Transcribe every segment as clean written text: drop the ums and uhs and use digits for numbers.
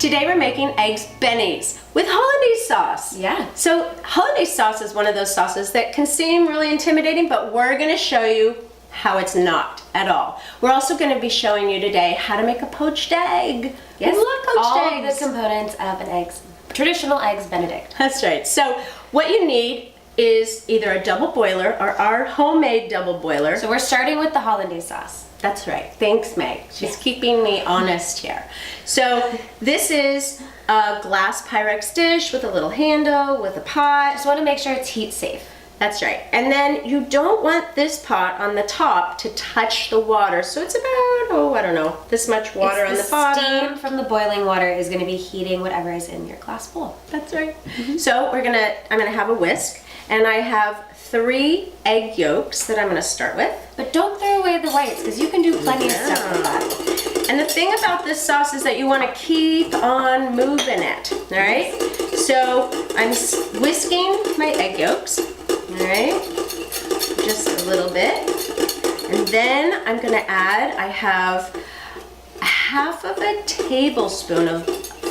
Today we're making eggs bennies with hollandaise sauce. Yeah. So hollandaise sauce is one of those sauces that can seem really intimidating, but we're gonna show you how it's not at all. We're also gonna be showing you today how to make a poached egg. Yes, I love poached all eggs. the components of an traditional eggs Benedict. That's right. So what you need is either a double boiler or our homemade double boiler. So we're starting with the hollandaise sauce. That's right. Thanks, Meg. She's keeping me honest here. So this is a glass Pyrex dish with a little handle, with a pot. Just want to make sure it's heat safe. That's right. And then you don't want this pot on the top to touch the water. So it's about, I don't know, this much water on the bottom. The steam from the boiling water is going to be heating whatever is in your glass bowl. That's right. So I'm gonna have a whisk, and I have 3 egg yolks that I'm gonna start with. But don't throw away the whites, because you can do plenty of stuff with that. And the thing about this sauce is that you want to keep on moving it, all right? So I'm whisking my egg yolks, all right? Just a little bit. And then I'm gonna add, I have half of a tablespoon of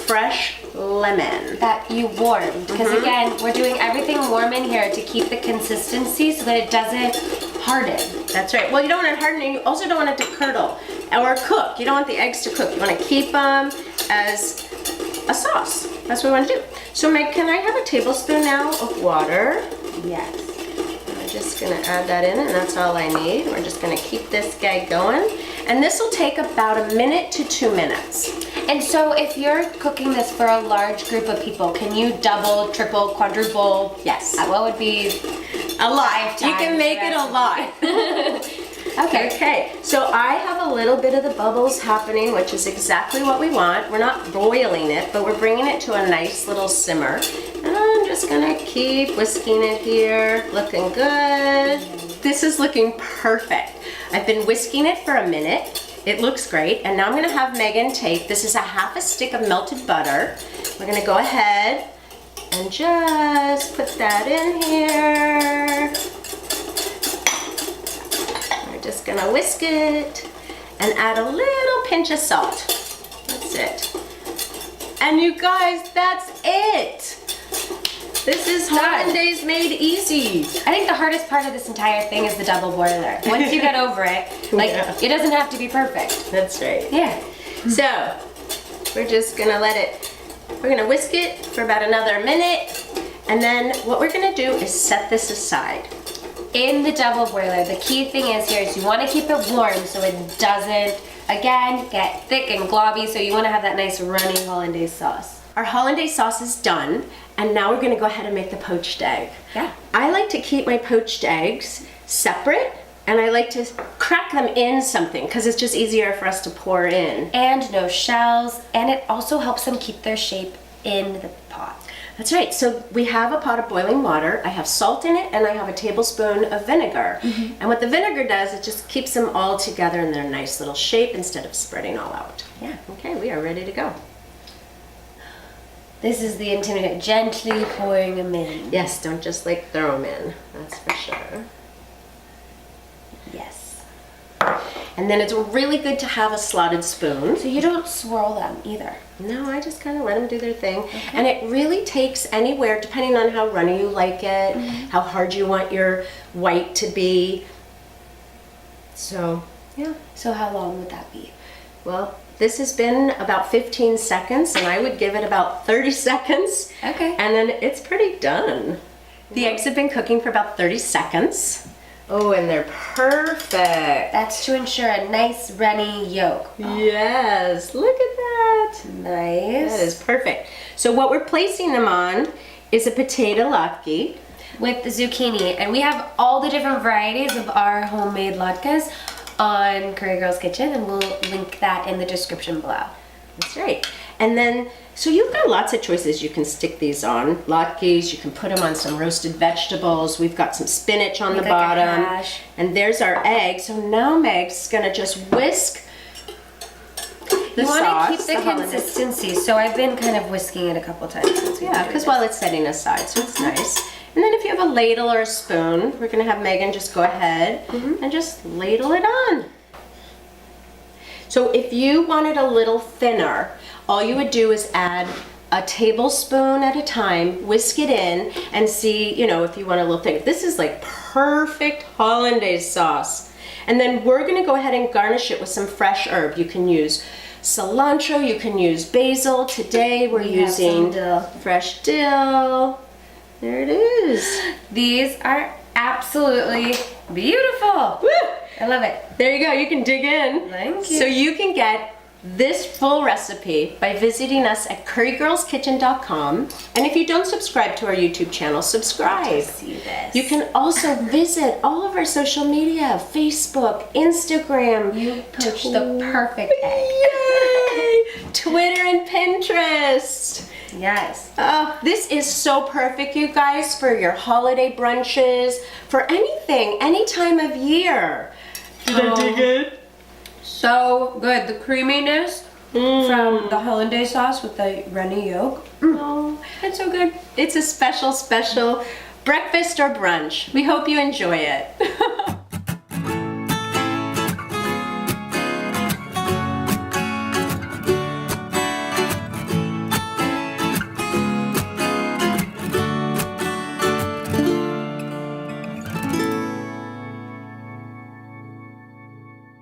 fresh lemon. That you warm, because again, we're doing everything warm in here to keep the consistency so that it doesn't harden. That's right. Well, you don't want it hardening. You also don't want it to curdle or cook. You don't want the eggs to cook. You want to keep them as a sauce. That's what we want to do. So Meg, can I have a tablespoon now of water? Yes. I'm just going to add that in, and that's all I need. We're just going to keep this guy going. And this will take about 1 to 2 minutes. And so if you're cooking this for a large group of people, can you double, triple, quadruple? Yes. What would be A lot. You can make it a lot. Okay, so I have a little bit of the bubbles happening, which is exactly what we want. We're not boiling it, but we're bringing it to a nice little simmer. And I'm just gonna keep whisking it here, looking good. This is looking perfect. I've been whisking it for a minute. It looks great. And now I'm gonna have Megan take, this is a half a stick of melted butter. We're gonna go ahead and just put that in here. We're just gonna whisk it and add a little pinch of salt. That's it. And you guys, that's it. This is Hollandaise made easy. I think the hardest part of this entire thing is the double boiler. Once you get over it, it doesn't have to be perfect. That's right. Yeah. So, we're just gonna we're gonna whisk it for about another minute, and then what we're gonna do is set this aside. In the double boiler, the key thing is you want to keep it warm so it doesn't, again, get thick and globby, so you want to have that nice runny hollandaise sauce. Our hollandaise sauce is done, and now we're gonna go ahead and make the poached egg. Yeah. I like to keep my poached eggs separate, and I like to crack them in something because it's just easier for us to pour in. And no shells, and it also helps them keep their shape in the pot. That's right. So we have a pot of boiling water. I have salt in it, and I have a tablespoon of vinegar. And what the vinegar does, it just keeps them all together in their nice little shape instead of spreading all out. Yeah. Okay, we are ready to go. This is the intimidating, gently pouring them in. Yes, don't just throw them in. That's for sure. Yes. And then it's really good to have a slotted spoon. So you don't swirl them either. No, I just kind of let them do their thing. And it really takes anywhere, depending on how runny you like it, how hard you want your white to be. So, yeah. So how long would that be? Well, this has been about 15 seconds, and I would give it about 30 seconds. Okay. And then it's pretty done. The eggs have been cooking for about 30 seconds. Oh, and they're perfect. That's to ensure a nice runny yolk. Yes, look at that. Nice. That is perfect. So what we're placing them on is a potato latke. With the zucchini, and we have all the different varieties of our homemade latkes on Curry Girl's Kitchen, and we'll link that in the description below. That's right. And then, so you've got lots of choices you can stick these on. Latkes, you can put them on some roasted vegetables. We've got some spinach on the bottom. Hash. And there's our egg. So now Meg's gonna just whisk the You want sauce. to keep the consistency, so I've been kind of whisking it a couple times since we Yeah, because while it's setting aside, so it's nice. And then if you have a ladle or a spoon, we're gonna have Megan just go ahead and just ladle it on. So if you want it a little thinner, all you would do is add a tablespoon at a time, whisk it in, and see, you know, if you want a little thick. This is like perfect hollandaise sauce. And then we're gonna go ahead and garnish it with some fresh herb. You can use cilantro, you can use basil. Today we're using fresh dill. There it is. These are absolutely beautiful. Woo! I love it. There you go, you can dig in. Thank you. So you can get this full recipe by visiting us at currygirlskitchen.com. And if you don't subscribe to our YouTube channel, subscribe. See this. You can also visit all of our social media, Facebook, Instagram. You poached the perfect egg. Yay! Twitter and Pinterest. Yes. Oh, this is so perfect, you guys, for your holiday brunches, for anything, any time of year. Did I dig it? So good. The creaminess from the Hollandaise sauce with the runny yolk. Oh, it's so good. It's a special, special breakfast or brunch. We hope you enjoy it.